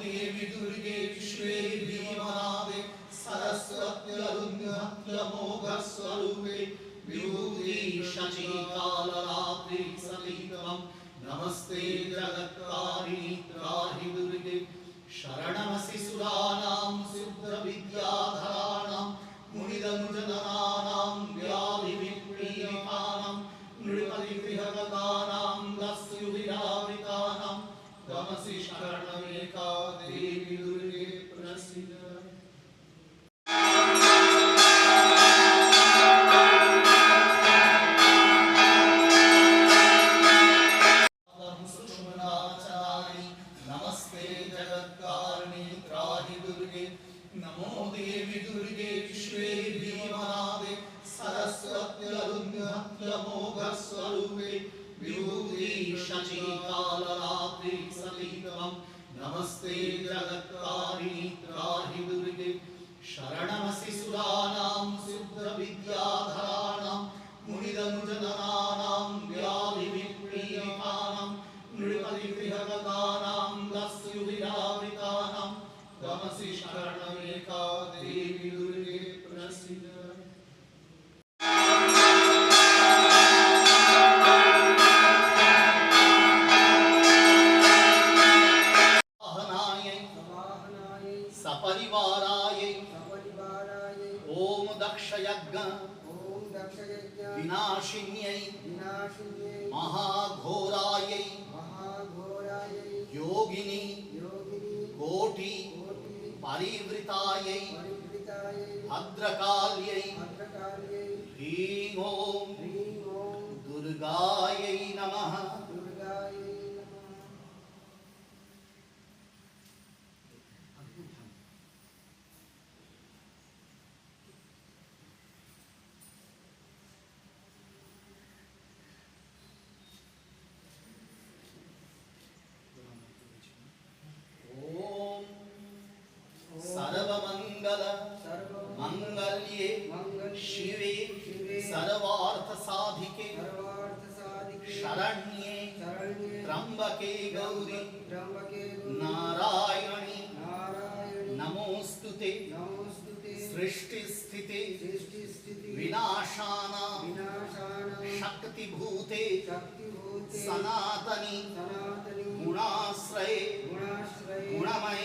देवी दुर्गे विश्वे भीमनादे सरस्वत्यरुण्यमोघस्वरूपे विभूति शची कालरात्रि सतीत्वं नमस्ते जगत्कारिणी त्राहि दुर्गे शरणमसि सुराणां सिद्धविद्याधराणां मुनिदनुजननानां व्याधिविपीडितानां नृपतिगृहगतानां दस्युविरावृतानां त्वमसि शरणमेका देवी दुर्गे प्रसीद। नमस्ते जगत्कारिणी त्राहि दुर्गे नमो देवी दुर्गे विश्वे भीमनादे सरस्वत्यरुण्यमोघस्वरूपे विभूति शची कालरात्रि सतीत्वं नमस्ते जगत्कारिणी त्राहि दुर्गे शरणमसि सुराणां सिद्धविद्याधराणां मुनिदनुजननानां व्याधिविपीडितानां नृपतिगृहगतानां दस्युविरावृतानां त्वमसि शरणमेका देवी दुर्गे प्रसीद। सपरिवारायै ओम दक्षयज्ञ विनाशिन्यै महाघोरायै योगिनी कोटि परिवृतायै भद्रकाल्यै ह्रीं ओम दुर्गायै नमः। सर्वमंगल मंगल्ये शिवे सर्वार्थ साधिके शरण्ये त्र्यंबके गौरी नारायणी नमोस्तुते सृष्टि स्थिति विनाशानां शक्तिभूते सनातनी गुणाश्रये गुणमये